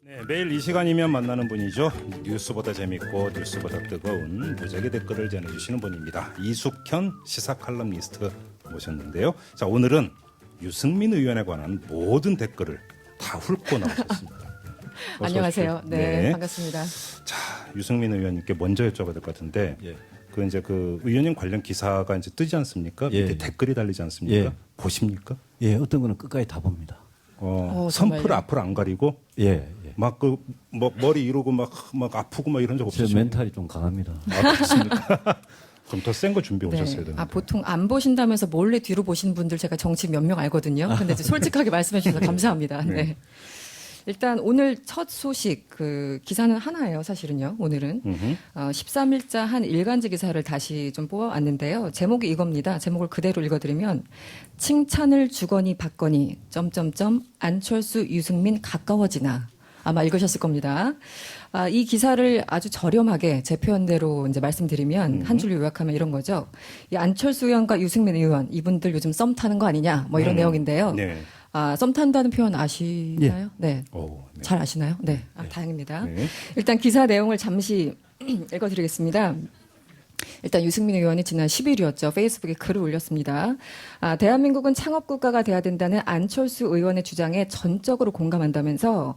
네, 매일 이 시간이면 만나는 분이죠. 뉴스보다 재밌고 뉴스보다 뜨거운 무작위 댓글을 전해주시는 분입니다. 이숙현 시사칼럼니스트 모셨는데요. 자, 오늘은 유승민 의원에 관한 모든 댓글을 다 훑고 나오셨습니다. 안녕하세요. 네, 네, 반갑습니다. 자, 유승민 의원님께 먼저 여쭤봐야 될 것 같은데, 그 이제 그 의원님 관련 기사가 이제 뜨지 않습니까? 밑에 댓글이 달리지 않습니까? 보십니까? 예, 어떤 거는 끝까지 다 봅니다. 선풀 정말요? 앞을 안 가리고 예. 막 그 뭐 머리 이러고 막 아프고 막 이런 적 제 없으시죠? 멘탈이 좀 강합니다. 아, 그렇습니까? 그럼 더 센 거 준비해 오셨어야 되는데. 보통 안 보신다면서 몰래 뒤로 보시는 분들 제가 정치 몇 명 알거든요. 근데 이제 솔직하게 말씀해 주셔서 감사합니다. 네. 네. 일단 오늘 첫 소식 그 기사는 하나예요. 사실은요. 오늘은 13일자 한 일간지 기사를 다시 좀 뽑아왔는데요. 제목이 이겁니다. 제목을 그대로 읽어드리면 칭찬을 주거니 받거니 점점점 안철수 유승민 가까워지나. 아마 읽으셨을 겁니다. 이 기사를 아주 저렴하게 제 표현대로 이제 말씀드리면 한 줄로 요약하면 이런 거죠. 이 안철수 의원과 유승민 의원 이분들 요즘 썸 타는 거 아니냐 뭐 이런 내용인데요. 네. 썸 탄다는 표현 아시나요? 네. 오, 네. 잘 아시나요? 네. 다행입니다. 네. 일단 기사 내용을 잠시 읽어드리겠습니다. 일단 유승민 의원이 지난 10일이었죠. 페이스북에 글을 올렸습니다. 대한민국은 창업국가가 돼야 된다는 안철수 의원의 주장에 전적으로 공감한다면서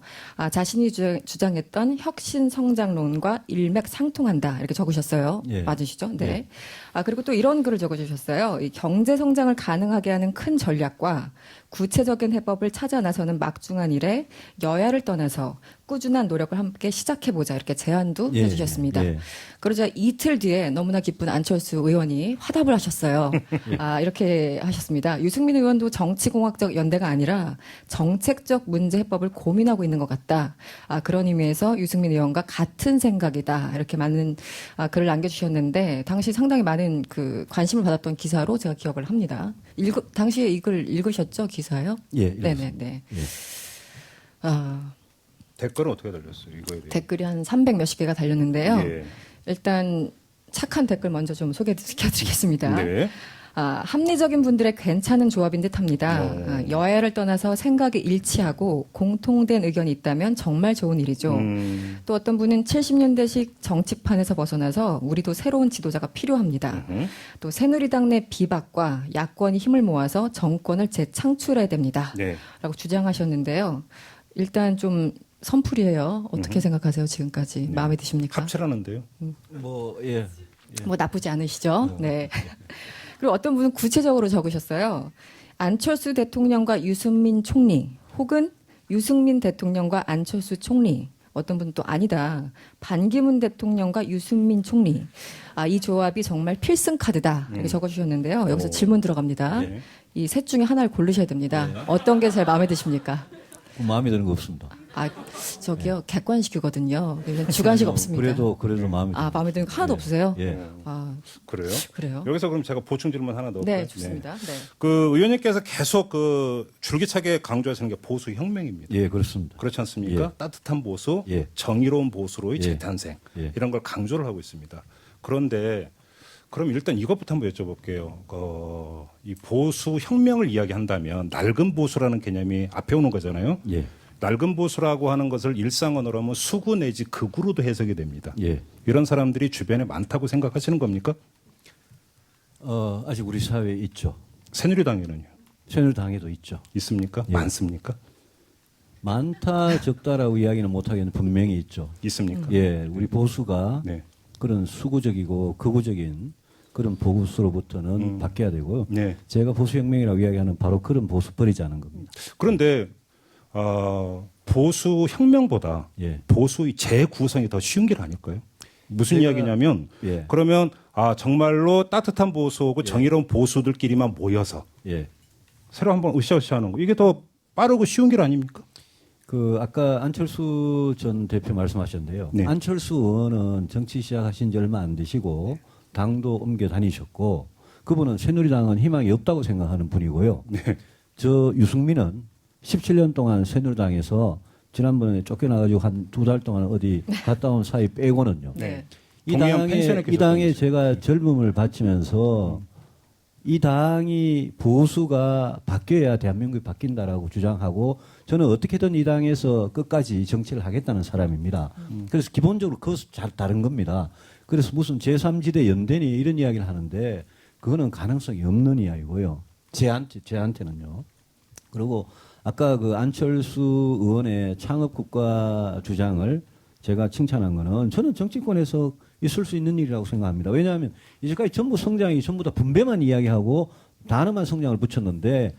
자신이 주장했던 혁신성장론과 일맥상통한다 이렇게 적으셨어요. 예. 맞으시죠? 네. 그리고 또 이런 글을 적어주셨어요. 이 경제성장을 가능하게 하는 큰 전략과 구체적인 해법을 찾아 나서는 막중한 일에 여야를 떠나서 꾸준한 노력을 함께 시작해보자 이렇게 제안도 해주셨습니다. 그러자 이틀 뒤에 너무나 기쁜 안철수 의원이 화답을 하셨어요. 이렇게 하셨습니다. 유승민 의원도 정치공학적 연대가 아니라 정책적 문제 해법을 고민하고 있는 것 같다. 그런 의미에서 유승민 의원과 같은 생각이다. 이렇게 많은 글을 남겨주셨는데 당시 상당히 많은 그 관심을 받았던 기사로 제가 기억을 합니다. 당시에 이 글 읽으셨죠? 기사요? 예. 네네네. 댓글은 어떻게 달렸어요? 이거에 대해. 댓글이 한 300 몇십 개가 달렸는데요. 예. 일단 착한 댓글 먼저 좀 소개시켜드리겠습니다. 네. 합리적인 분들의 괜찮은 조합인 듯합니다. 여야를 떠나서 생각이 일치하고 공통된 의견이 있다면 정말 좋은 일이죠. 또 어떤 분은 70년대식 정치판에서 벗어나서 우리도 새로운 지도자가 필요합니다. 또 새누리당 내 비박과 야권이 힘을 모아서 정권을 재창출해야 됩니다. 네. 라고 주장하셨는데요. 일단 좀 선풀이에요. 어떻게 생각하세요, 지금까지? 마음에 드십니까? 합치라는데요. 뭐 나쁘지 않으시죠? 네. 그리고 어떤 분은 구체적으로 적으셨어요. 안철수 대통령과 유승민 총리 혹은 유승민 대통령과 안철수 총리. 어떤 분은 또 아니다. 반기문 대통령과 유승민 총리. 이 조합이 정말 필승 카드다. 이렇게 적어주셨는데요. 여기서 질문 들어갑니다. 네. 이 셋 중에 하나를 고르셔야 됩니다. 어떤 게 제일 마음에 드십니까? 마음에 드는 거 없습니다. 저기요. 객관식이거든요. 주관식 없습니다. 그래도 마음에 듭니다. 마음에 드는 거 하나도 없어요? 예. 그래요? 그래요? 여기서 그럼 제가 보충 질문 하나 넣을까요? 네, 좋습니다. 네. 그 의원님께서 계속 그 줄기차게 강조하시는 게 보수 혁명입니다. 예, 그렇습니다. 그렇지 않습니까? 예. 따뜻한 보수, 예. 정의로운 보수로의 예. 재탄생 예. 이런 걸 강조를 하고 있습니다. 그런데 그럼 일단 이것부터 한번 여쭤볼게요. 이 보수 혁명을 이야기한다면 낡은 보수라는 개념이 앞에 오는 거잖아요. 예. 낡은 보수라고 하는 것을 일상 언어로 하면 수구 내지 극우로도 해석이 됩니다. 예. 이런 사람들이 주변에 많다고 생각하시는 겁니까? 아직 우리 사회에 있죠. 새누리당에는요? 새누리당에도 있죠. 있습니까? 예. 많습니까? 많다 적다라고 이야기는 못하겠는데 분명히 있죠. 있습니까? 예, 우리 보수가 네. 그런 수구적이고 극우적인 그런 보수로부터는 바뀌어야 되고요. 네. 제가 보수혁명이라고 이야기하는 바로 그런 보수 버리자는 겁니다. 그런데 보수 혁명보다 예. 보수의 재구성이 더 쉬운 길 아닐까요? 무슨 제가- 이야기냐면 예. 그러면 정말로 따뜻한 보수하고 정의로운 보수들끼리만 모여서 예. 새로 한번 으쌰으쌰하는 거 이게 더 빠르고 쉬운 길 아닙니까? 그 아까 안철수 전 대표 말씀하셨는데요. 네. 안철수 의원은 정치 시작하신 지 얼마 안 되시고 당도 옮겨 다니셨고 그분은 새누리당은 희망이 없다고 생각하는 분이고요. 네. 저 유승민은 17년 동안 새누리당에서 지난번에 쫓겨나가지고 한 2달 동안 어디 갔다 온 사이 빼고는요. 네. 동의한 펜션에 이 당에 계셨다면서요. 제가 젊음을 바치면서 이 당이 보수가 바뀌어야 대한민국이 바뀐다라고 주장하고 저는 어떻게든 이 당에서 끝까지 정치를 하겠다는 사람입니다. 그래서 기본적으로 그것은 잘 다른 겁니다. 그래서 무슨 제3지대 연대니 이런 이야기를 하는데 그거는 가능성이 없는 이야기고요. 제한테는요. 그리고 아까 그 안철수 의원의 창업국가 주장을 제가 칭찬한 거는 저는 정치권에서 있을 수 있는 일이라고 생각합니다. 왜냐하면 이제까지 전부 성장이 전부 다 분배만 이야기하고 단어만 성장을 붙였는데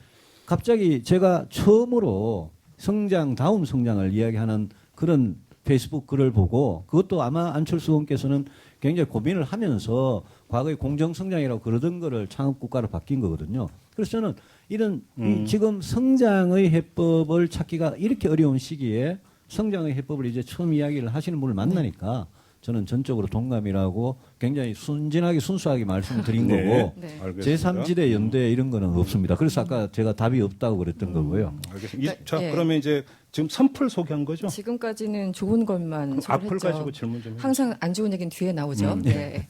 갑자기 제가 처음으로 성장다운 성장을 이야기하는 그런 페이스북 글을 보고 그것도 아마 안철수 의원께서는 굉장히 고민을 하면서 과거에 공정성장이라고 그러던 거를 창업국가로 바뀐 거거든요. 그래서 저는 이런 이 지금 성장의 해법을 찾기가 이렇게 어려운 시기에 성장의 해법을 이제 처음 이야기를 하시는 분을 만나니까 저는 전적으로 동감이라고 굉장히 순진하게 순수하게 말씀을 드린 네. 거고 네. 알겠습니다. 제3지대 연대 이런 거는 없습니다. 그래서 아까 제가 답이 없다고 그랬던 거고요. 알겠습니다. 그러니까, 자, 예. 그러면 이제 지금 선풀 소개한 거죠? 지금까지는 좋은 것만 그럼 소개를 앞을 했죠. 가지고 질문 좀 해주세요. 항상 안 좋은 얘기는 뒤에 나오죠. 네.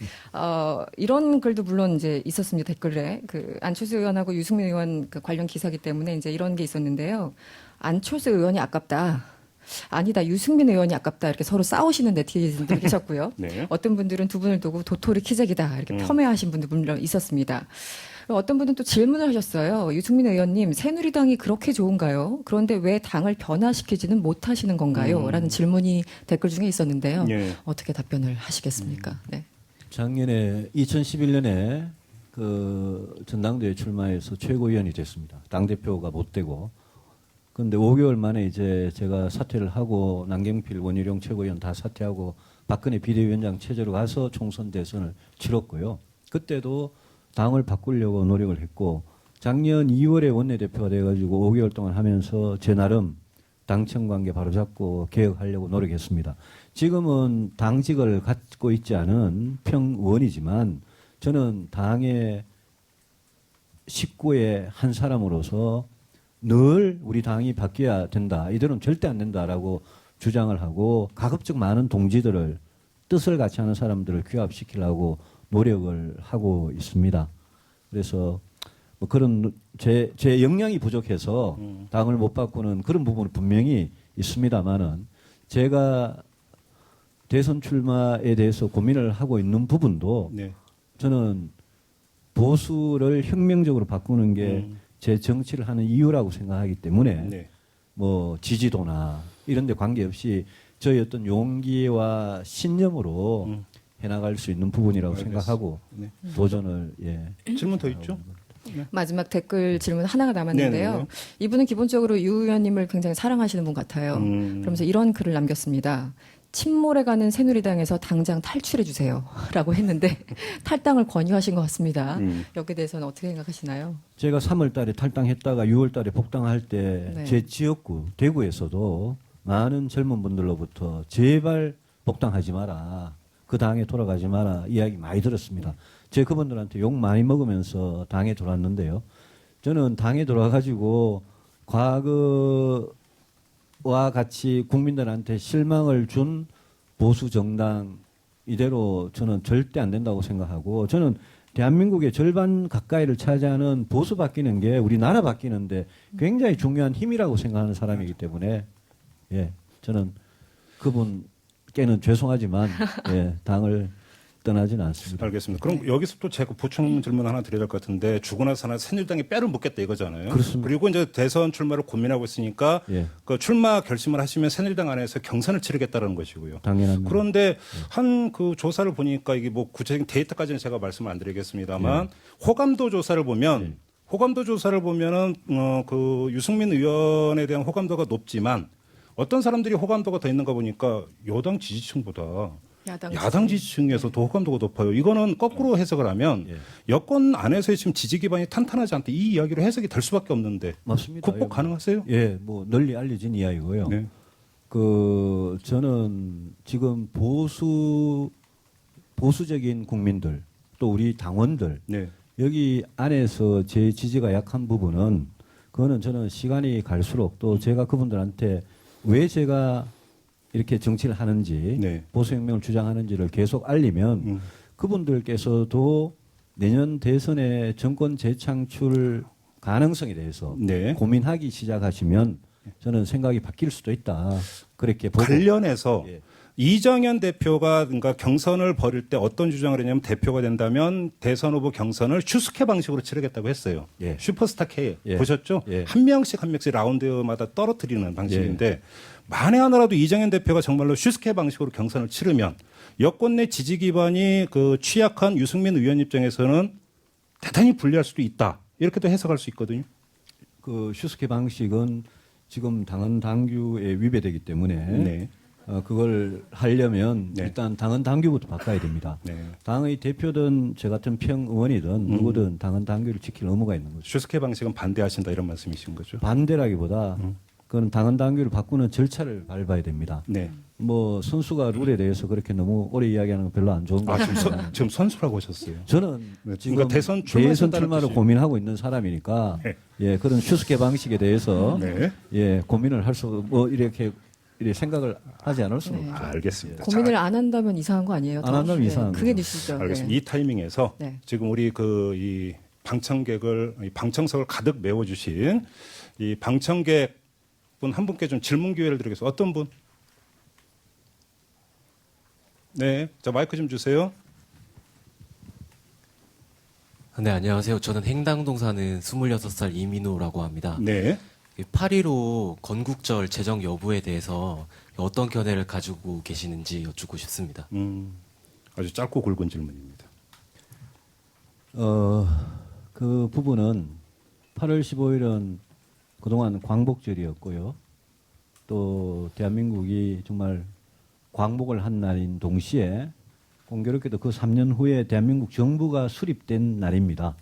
이런 글도 물론 이제 있었습니다. 댓글에 그 안철수 의원하고 유승민 의원 그 관련 기사기 때문에 이제 이런 게 있었는데요. 안철수 의원이 아깝다. 아니다. 유승민 의원이 아깝다. 이렇게 서로 싸우시는 네티즌들이 계셨고요. 네. 어떤 분들은 두 분을 두고 도토리 키재기다. 이렇게 폄훼하신 분들 물론 있었습니다. 어떤 분은 또 질문을 하셨어요. 유승민 의원님, 새누리당이 그렇게 좋은가요? 그런데 왜 당을 변화시키지는 못하시는 건가요? 라는 질문이 댓글 중에 있었는데요. 예. 어떻게 답변을 하시겠습니까? 네. 작년에 2011년에 그 전당대회 출마해서 최고위원이 됐습니다. 당대표가 못 되고. 그런데 5개월 만에 이제 제가 사퇴를 하고 남경필 원희룡 최고위원 다 사퇴하고 박근혜 비대위원장 체제로 가서 총선 대선을 치렀고요. 그때도 당을 바꾸려고 노력을 했고 작년 2월에 원내대표가 돼가지고 5개월 동안 하면서 제 나름 당청 관계 바로잡고 개혁하려고 노력했습니다. 지금은 당직을 갖고 있지 않은 평의원이지만 저는 당의 식구의 한 사람으로서 늘 우리 당이 바뀌어야 된다. 이대로는 절대 안 된다라고 주장을 하고 가급적 많은 동지들을 뜻을 같이 하는 사람들을 규합시키려고 노력을 하고 있습니다. 그래서 뭐 그런 제 역량이 부족해서 당을 못 바꾸는 그런 부분은 분명히 있습니다만은 제가 대선 출마에 대해서 고민을 하고 있는 부분도 네. 저는 보수를 혁명적으로 바꾸는 게 제 정치를 하는 이유라고 생각하기 때문에 네. 뭐 지지도나 이런 데 관계없이 저희 어떤 용기와 신념으로 해나갈 수 있는 부분이라고 알겠습니다. 생각하고 네. 도전을 질문 더 있죠? 마지막 댓글 질문 하나가 남았는데요. 네네네. 이분은 기본적으로 유 의원님을 굉장히 사랑하시는 분 같아요. 그러면서 이런 글을 남겼습니다. 침몰해가는 새누리당에서 당장 탈출해 주세요. 라고 했는데 탈당을 권유하신 것 같습니다. 여기에 대해서는 어떻게 생각하시나요? 제가 3월 달에 탈당했다가 6월 달에 복당할 때 네. 제 지역구 대구에서도 많은 젊은 분들로부터 제발 복당하지 마라. 그 당에 돌아가지 마라. 이야기 많이 들었습니다. 제가 그분들한테 욕 많이 먹으면서 당에 돌아왔는데요. 저는 당에 돌아가지고 과거와 같이 국민들한테 실망을 준 보수 정당 이대로 저는 절대 안 된다고 생각하고 저는 대한민국의 절반 가까이를 차지하는 보수 바뀌는 게 우리 나라 바뀌는데 굉장히 중요한 힘이라고 생각하는 사람이기 때문에 예, 저는 그분께는 죄송하지만 예, 당을 떠나지는 않습니다. 알겠습니다. 그럼 여기서 또 제가 보충 질문 하나 드려야 될 것 같은데 주고 나서 하나 새누리당에 뼈를 묻겠다 이거잖아요. 그렇습니다. 그리고 이제 대선 출마를 고민하고 있으니까 예. 그 출마 결심을 하시면 새누리당 안에서 경선을 치르겠다는 것이고요. 당연합니다. 그런데 한 그 조사를 보니까 이게 뭐 구체적인 데이터까지는 제가 말씀을 안 드리겠습니다만 호감도 조사를 보면 호감도 조사를 보면은 그 유승민 의원에 대한 호감도가 높지만 어떤 사람들이 호감도가 더 있는가 보니까 여당 지지층보다 야당 지지층에서 더 호감도가 높아요. 이거는 거꾸로 해석을 하면 여권 안에서의 지금 지지 기반이 탄탄하지 않다. 이 이야기로 해석이 될 수밖에 없는데 맞습니다. 극복 가능하세요? 예, 뭐 널리 알려진 이야기고요. 네. 그 저는 지금 보수적인 국민들 또 우리 당원들 네. 여기 안에서 제 지지가 약한 부분은 그거는 저는 시간이 갈수록 또 제가 그분들한테 왜 제가 이렇게 정치를 하는지 네. 보수혁명을 주장하는지를 계속 알리면 그분들께서도 내년 대선의 정권 재창출 가능성에 대해서 네. 고민하기 시작하시면 저는 생각이 바뀔 수도 있다. 그렇게 보고 관련해서 예. 이정현 대표가 그러니까 경선을 벌일 때 어떤 주장을 했냐면 대표가 된다면 대선 후보 경선을 슈스케 방식으로 치르겠다고 했어요. 예. 슈퍼스타 K 예. 보셨죠? 예. 한 명씩 라운드마다 떨어뜨리는 방식인데 만에 하나라도 이정현 대표가 정말로 슈스케 방식으로 경선을 치르면 여권 내 지지 기반이 그 취약한 유승민 의원 입장에서는 대단히 불리할 수도 있다. 이렇게도 해석할 수 있거든요. 그 슈스케 방식은 지금 당헌 당규에 위배되기 때문에 네. 그걸 하려면 네. 일단 당헌 당규부터 바꿔야 됩니다. 네. 당의 대표든 저 같은 평 의원이든 누구든 당헌 당규를 지킬 의무가 있는 거죠. 슈스케 방식은 반대하신다 이런 말씀이신 거죠? 반대라기보다 그건 당헌 당규를 바꾸는 절차를 밟아야 됩니다. 네. 뭐 선수가 룰에 대해서 그렇게 너무 오래 이야기하는 건 별로 안 좋은 것 아, 같습니다. 지금 선수라고 하셨어요. 저는 네, 지금 그러니까 대선 출마하신다는 출마를 뜻이에요. 고민하고 있는 사람이니까 네. 예 그런 슈스케 방식에 대해서 네. 예 고민을 할 수 뭐 이렇게 생각을 하지 않을 수는 네. 없죠. 알겠습니다. 고민을 안 한다면 이상한 거 아니에요? 안 한다면 이상한 그게 거죠. 뉴스죠. 알겠습니다. 네. 이 타이밍에서 네. 지금 우리 그 이 방청객을 이 방청석을 가득 메워주신 이 방청객 분 한 분께 좀 질문 기회를 드리겠습니다. 어떤 분? 네, 자 마이크 좀 주세요. 네, 안녕하세요. 저는 행당동 사는 26살 이민호라고 합니다. 네, 8.15 건국절 제정 여부에 대해서 어떤 견해를 가지고 계시는지 여쭙고 싶습니다. 아주 짧고 굵은 질문입니다. 그 부분은 8월 15일은 그동안 광복절이었고요. 또 대한민국이 정말 광복을 한 날인 동시에 공교롭게도 그 3년 후에 대한민국 정부가 수립된 날입니다.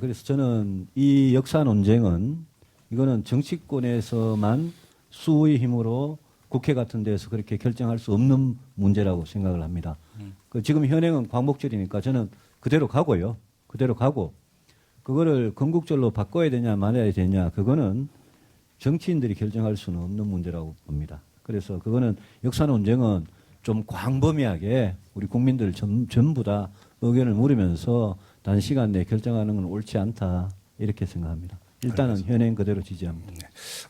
그래서 저는 이 역사 논쟁은 이거는 정치권에서만 수의 힘으로 국회 같은 데서 그렇게 결정할 수 없는 문제라고 생각을 합니다. 그 지금 현행은 광복절이니까 저는 그대로 가고요. 그대로 가고 그거를 건국절로 바꿔야 되냐 말아야 되냐 그거는 정치인들이 결정할 수는 없는 문제라고 봅니다. 그래서 그거는 역사 논쟁은 좀 광범위하게 우리 국민들 전부 다 의견을 물으면서 단시간 내에 결정하는 건 옳지 않다 이렇게 생각합니다. 일단은 현행 그대로 지지합니다.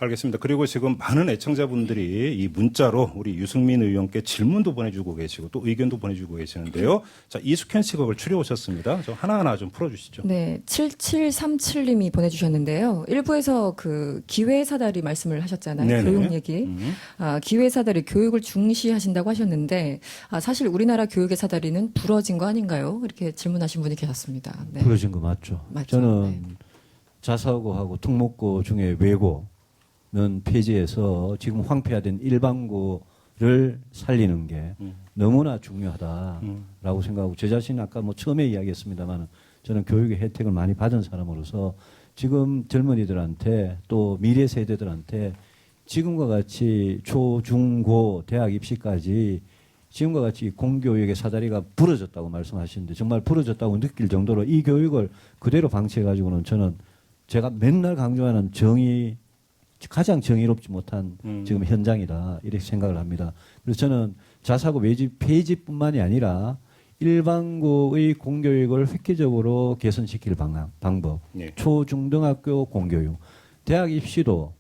알겠습니다. 그리고 지금 많은 애청자분들이 이 문자로 우리 유승민 의원께 질문도 보내주고 계시고 또 의견도 보내주고 계시는데요. 자, 이숙현 씨가 그걸 추려오셨습니다. 저 하나하나 좀 풀어주시죠. 네, 7737님이 보내주셨는데요. 일부에서 그 기회사다리 말씀을 하셨잖아요. 네네. 교육 얘기. 기회사다리 교육을 중시하신다고 하셨는데 사실 우리나라 교육의 사다리는 부러진 거 아닌가요? 이렇게 질문하신 분이 계셨습니다. 네. 부러진 거 맞죠? 맞죠. 저는 네. 자사고하고 특목고 중에 외고는 폐지해서 지금 황폐화된 일반고를 살리는 게 너무나 중요하다라고 생각하고 제 자신이 아까 뭐 처음에 이야기했습니다만 저는 교육의 혜택을 많이 받은 사람으로서 지금 젊은이들한테 또 미래 세대들한테 지금과 같이 초, 중, 고, 대학 입시까지 지금과 같이 공교육의 사다리가 부러졌다고 말씀하시는데 정말 부러졌다고 느낄 정도로 이 교육을 그대로 방치해가지고는 저는 제가 맨날 강조하는 가장 정의롭지 못한 지금 현장이다 이렇게 생각을 합니다. 그래서 저는 자사고 폐지뿐만이 아니라 일반고의 공교육을 획기적으로 개선시킬 방법, 네. 초중등학교 공교육, 대학 입시도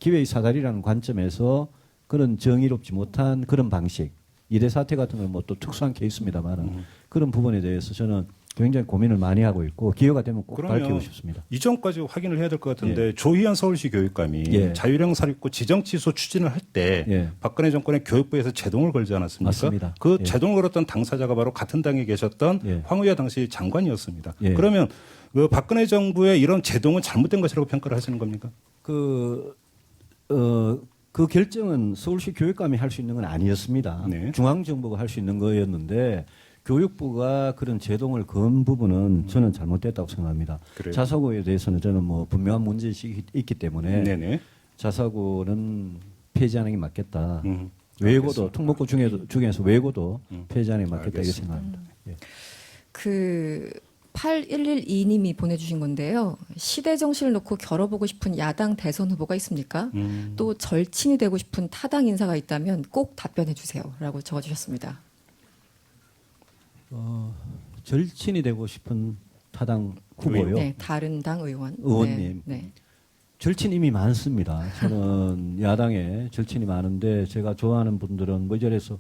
기회의 사다리라는 관점에서 그런 정의롭지 못한 그런 방식, 이대 사태 같은 건 뭐 또 특수한 케이스입니다만 그런 부분에 대해서 저는 굉장히 고민을 많이 하고 있고 기회가 되면 꼭 그러면 밝히고 싶습니다. 이전까지 확인을 해야 될 것 같은데 조희연 서울시 교육감이 예. 자율형 사립고 지정 취소 추진을 할 때 예. 박근혜 정권의 교육부에서 제동을 걸지 않았습니까? 맞습니다. 그 예. 제동을 걸었던 당사자가 바로 같은 당에 계셨던 예. 황의하 당시 장관이었습니다. 예. 그러면 그 박근혜 정부의 이런 제동은 잘못된 것이라고 평가를 하시는 겁니까? 그 결정은 서울시 교육감이 할 수 있는 건 아니었습니다. 네. 중앙정부가 할 수 있는 거였는데 교육부가 그런 제동을 건 부분은 저는 잘못됐다고 생각합니다. 그래요? 자사고에 대해서는 저는 뭐 분명한 문제의식이 있기 때문에 네네. 자사고는 폐지하는 게 맞겠다. 음. 외고도 특목고 중에서 외고도 폐지하는 게 맞겠다 이렇게 알겠습니다. 생각합니다. 예. 그 8112님이 보내주신 건데요. 시대 정신을 놓고 겨뤄보고 싶은 야당 대선 후보가 있습니까? 또 절친이 되고 싶은 타당 인사가 있다면 꼭 답변해 주세요라고 적어주셨습니다. 절친이 되고 싶은 타당 후보요. 네, 다른 당 의원님. 네. 절친 이미 많습니다. 저는 야당에 절친이 많은데 제가 좋아하는 분들은 뭐 이절에서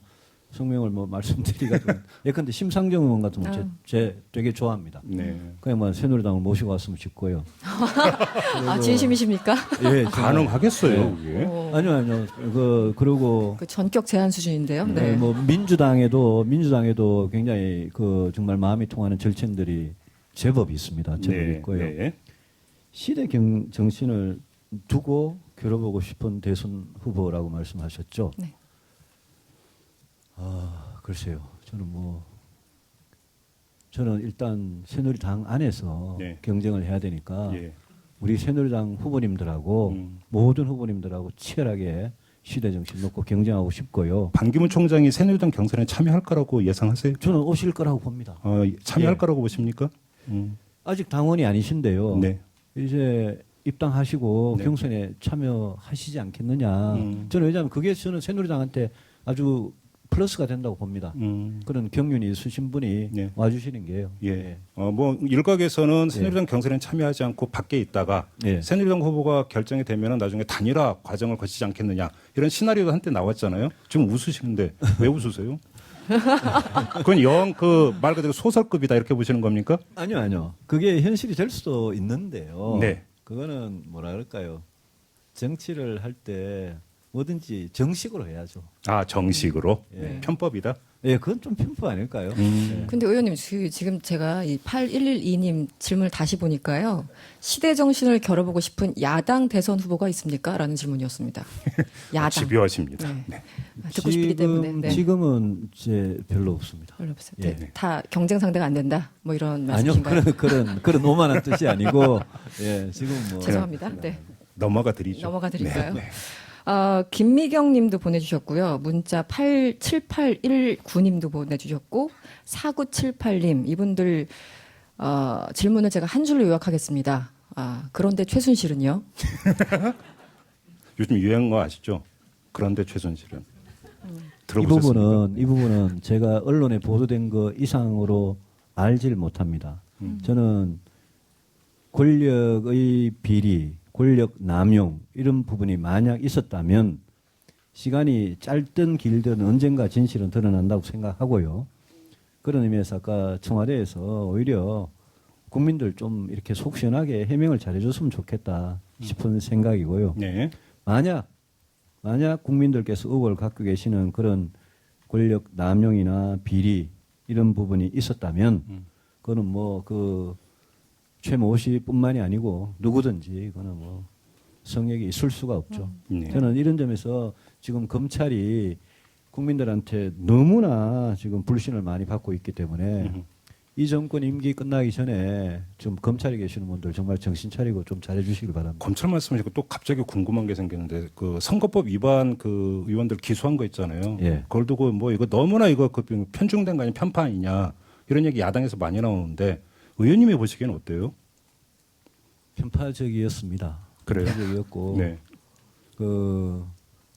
성명을 뭐 말씀드리기가 좀 예컨대 심상정 의원 같은 건 제 되게 좋아합니다. 네. 그냥 뭐 새누리당을 모시고 왔으면 싶고요. 아, 진심이십니까? 예, 가능하겠어요, 그게? 아니요. 그리고 그 전격 제한 수준인데요. 네. 뭐 민주당에도 굉장히 그 정말 마음이 통하는 절친들이 제법 있습니다. 제법 있고요. 네. 시대 정신을 두고 겨뤄보고 싶은 대선 후보라고 말씀하셨죠. 네. 글쎄요. 저는 일단 새누리당 안에서 네. 경쟁을 해야 되니까 예. 우리 새누리당 후보님들하고 모든 후보님들하고 치열하게 시대 정신 놓고 경쟁하고 싶고요. 반기문 총장이 새누리당 경선에 참여할 거라고 예상하세요? 저는 오실 거라고 봅니다. 참여할 예. 거라고 보십니까? 아직 당원이 아니신데요. 네. 이제 입당하시고 네. 경선에 참여하시지 않겠느냐. 음. 저는 왜냐하면 그게 저는 새누리당한테 아주 플러스가 된다고 봅니다. 그런 경륜이 있으신 분이 네. 와주시는 게요. 예. 뭐 일각에서는 새누리당 경선에 참여하지 않고 밖에 있다가 예. 새누리당 후보가 결정이 되면 나중에 단일화 과정을 거치지 않겠느냐 이런 시나리오도 한때 나왔잖아요. 지금 웃으시는데 왜 웃으세요? 그건 영 그 말 그대로 소설급이다 이렇게 보시는 겁니까? 아니요. 그게 현실이 될 수도 있는데요. 네. 그거는 뭐라 그럴까요? 정치를 할 때 뭐든지 정식으로 해야죠. 아 정식으로 예. 편법이다. 예, 그건 좀 편법 아닐까요? 근데 의원님 지금 제가 이 8112님 질문을 다시 보니까요. 시대 정신을 겨뤄보고 싶은 야당 대선 후보가 있습니까? 라는 질문이었습니다. 야당. 집요하십니다. 네. 네. 듣고 싶기 때문에. 네. 지금은 이제 별로 없습니다. 별로 없어요. 예. 네. 다 경쟁 상대가 안 된다. 뭐 이런 아니요, 말씀이신가요? 그런 오만한 뜻이 아니고, 예, 지금 뭐. 죄송합니다. 네. 넘어가 드리죠. 넘어가 드릴까요? 네. 김미경 님도 보내주셨고요. 문자 781819님도 보내주셨고, 4978님, 이분들, 질문을 제가 한 줄로 요약하겠습니다. 그런데 최순실은요? 요즘 유행한 거 아시죠? 그런데 최순실은 들어보셨습니까? 이 부분은 제가 언론에 보도된 거 이상으로 알질 못합니다. 저는 권력의 비리, 권력 남용 이런 부분이 만약 있었다면 시간이 짧든 길든 언젠가 진실은 드러난다고 생각하고요. 그런 의미에서 아까 청와대에서 오히려 국민들 좀 이렇게 속 시원하게 해명을 잘해줬으면 좋겠다 싶은 생각이고요. 네. 만약 국민들께서 의혹을 갖고 계시는 그런 권력 남용이나 비리 이런 부분이 있었다면 그거는 뭐 그 최모 씨뿐만이 아니고 누구든지 그거는 뭐 성역이 있을 수가 없죠. 네. 저는 이런 점에서 지금 검찰이 국민들한테 너무나 지금 불신을 많이 받고 있기 때문에 이 정권 임기 끝나기 전에 좀 검찰에 계시는 분들 정말 정신 차리고 좀 잘해주시길 바랍니다. 검찰 말씀하시고 또 갑자기 궁금한 게 생기는데 그 선거법 위반 그 의원들 기소한 거 있잖아요. 예. 그걸 두고 뭐 이거 너무나 이거 그 편중된 거 아니냐 편파 아니냐 이런 얘기 야당에서 많이 나오는데 의원님이 보시기에는 어때요? 편파적이었습니다. 그래요? 편파적이었고 네.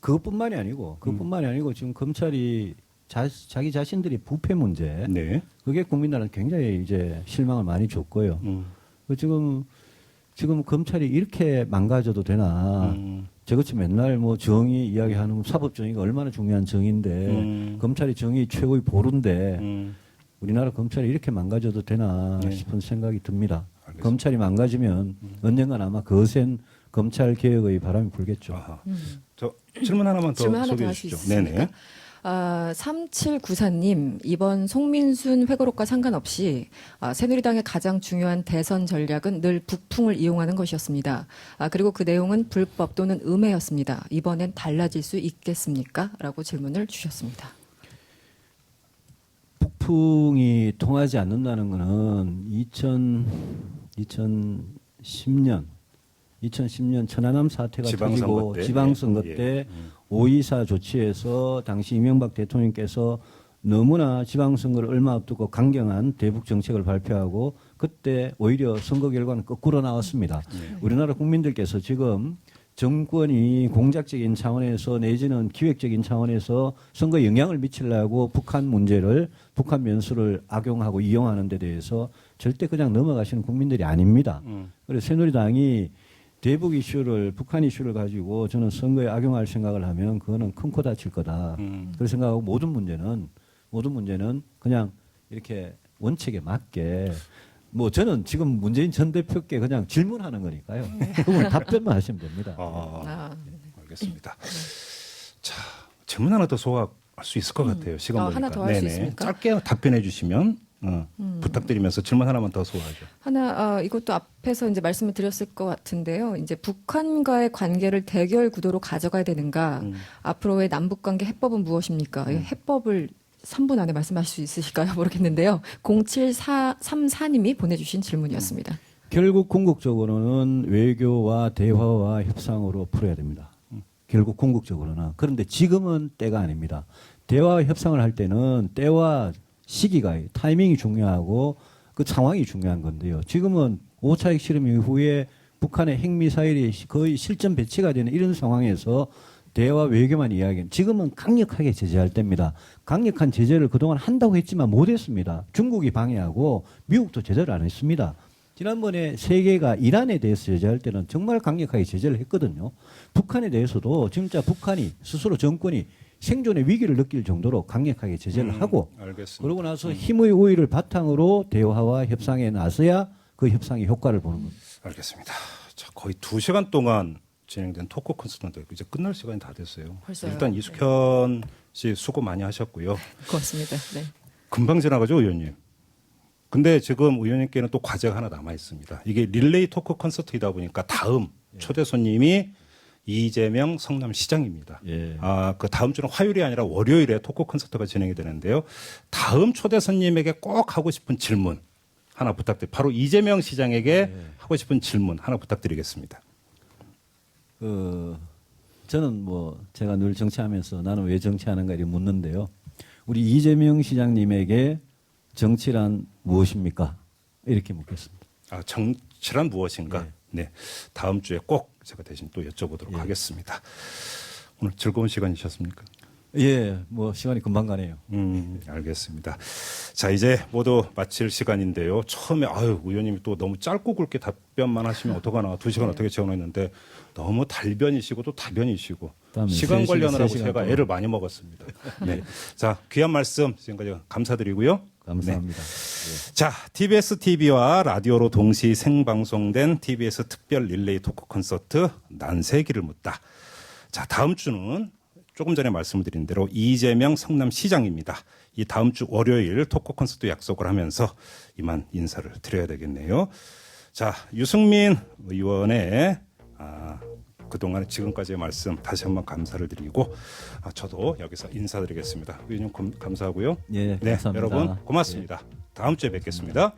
그것뿐만이 아니고 지금 검찰이 자기 자신들이 부패 문제 네. 그게 국민들한테 굉장히 이제 실망을 많이 줬고요. 지금 검찰이 이렇게 망가져도 되나? 저것이 맨날 뭐 정의 이야기하는 사법 정의가 얼마나 중요한 정의인데 검찰이 정의 최고의 보루인데 우리나라 검찰이 이렇게 망가져도 되나 네. 싶은 생각이 듭니다. 알겠습니다. 검찰이 망가지면 언젠간 아마 거센 검찰 개혁의 바람이 불겠죠. 아하. 저 질문 하나만 더 질문 하나 더 소개해 할 수 주시죠. 있습니까? 네네. 3794님, 이번 송민순 회고록과 상관없이 새누리당의 가장 중요한 대선 전략은 늘 북풍을 이용하는 것이었습니다. 그리고 그 내용은 불법 또는 음해였습니다. 이번엔 달라질 수 있겠습니까? 라고 질문을 주셨습니다. 북풍이 통하지 않는다는 것은 2010년 천안함 사태가 지방선거 터지고 때. 지방선거 예. 때 5.24 조치에서 당시 이명박 대통령께서 너무나 지방선거를 얼마 앞두고 강경한 대북 정책을 발표하고 그때 오히려 선거 결과는 거꾸로 나왔습니다. 우리나라 국민들께서 지금 정권이 공작적인 차원에서 내지는 기획적인 차원에서 선거에 영향을 미치려고 북한 문제를 북한 면수를 악용하고 이용하는 데 대해서 절대 그냥 넘어가시는 국민들이 아닙니다. 그래서 새누리당이 대북 이슈를 북한 이슈를 가지고 저는 선거에 악용할 생각을 하면 그거는 큰 코 다칠 거다. 그렇게 생각하고 모든 문제는 그냥 이렇게 원칙에 맞게 뭐 저는 지금 문재인 전 대표께 그냥 질문하는 거니까요. 그분 답변만 하시면 됩니다. 알겠습니다. 자, 질문 하나 더 소화할 수 있을 것 같아요. 시간 보니까. 하나 더 할 수 있습니까? 짧게 답변해 주시면 부탁드리면서 질문 하나만 더 소화하죠. 하나 이것도 앞에서 이제 말씀을 드렸을 것 같은데요. 이제 북한과의 관계를 대결 구도로 가져가야 되는가? 앞으로의 남북 관계 해법은 무엇입니까? 이 해법을 3분 안에 말씀하실 수 있으실까요? 모르겠는데요. 0734님이 보내주신 질문이었습니다. 결국 궁극적으로는 외교와 대화와 협상으로 풀어야 됩니다. 결국 궁극적으로는. 그런데 지금은 때가 아닙니다. 대화와 협상을 할 때는 때와 시기가 타이밍이 중요하고 그 상황이 중요한 건데요. 지금은 5차 핵실험 이후에 북한의 핵미사일이 거의 실전 배치가 되는 이런 상황에서 대화 외교만 이야기는 지금은 강력하게 제재할 때입니다. 강력한 제재를 그동안 한다고 했지만 못했습니다. 중국이 방해하고 미국도 제재를 안 했습니다. 지난번에 세계가 이란에 대해서 제재할 때는 정말 강력하게 제재를 했거든요. 북한에 대해서도 진짜 북한이 스스로 정권이 생존의 위기를 느낄 정도로 강력하게 제재를 하고 알겠습니다. 그러고 나서 힘의 우위를 바탕으로 대화와 협상에 나서야 그 협상의 효과를 보는 겁니다. 알겠습니다. 자, 거의 2시간 동안 진행된 토크 콘서트인데 이제 끝날 시간이 다 됐어요. 벌써요? 일단 이숙현 씨 수고 많이 하셨고요. 고맙습니다. 네. 금방 지나가죠, 의원님. 근데 지금 의원님께는 또 과제가 하나 남아 있습니다. 이게 릴레이 토크 콘서트이다 보니까 다음 초대 손님이 이재명 성남시장입니다. 예. 그 다음 주는 화요일이 아니라 월요일에 토크 콘서트가 진행이 되는데요. 다음 초대 손님에게 꼭 하고 싶은 질문 하나 부탁드립니다. 바로 이재명 시장에게 하고 싶은 질문 하나 부탁드리겠습니다. 저는 뭐 제가 늘 정치하면서 나는 왜 정치하는가 이렇게 묻는데요. 우리 이재명 시장님에게 정치란 무엇입니까? 이렇게 묻겠습니다. 정치란 무엇인가? 네. 다음 주에 꼭 제가 대신 또 여쭤보도록 하겠습니다. 오늘 즐거운 시간이셨습니까? 예, 뭐 시간이 금방 가네요. 알겠습니다. 자, 이제 모두 마칠 시간인데요. 처음에 의원님이 또 너무 짧고 굵게 답변만 하시면 어떡하나 2시간 어떻게 채워냈는데 너무 달변이시고 또 다변이시고 시간 관련하라고 제가 애를 많이 먹었습니다. 네. 자, 귀한 말씀 지금까지 감사드리고요. 감사합니다. 네. 자, TBS TV와 라디오로 동시 생방송된 TBS 특별 릴레이 토크 콘서트 난세기를 묻다. 자, 다음 주는 조금 전에 말씀을 드린 대로 이재명 성남시장입니다. 이 다음 주 월요일 토크 콘서트 약속을 하면서 이만 인사를 드려야 되겠네요. 자, 유승민 의원의 그동안 지금까지의 말씀 다시 한번 감사를 드리고 저도 여기서 인사드리겠습니다. 의원님 감사하고요. 예, 네, 감사합니다. 여러분 고맙습니다. 다음 주에 뵙겠습니다.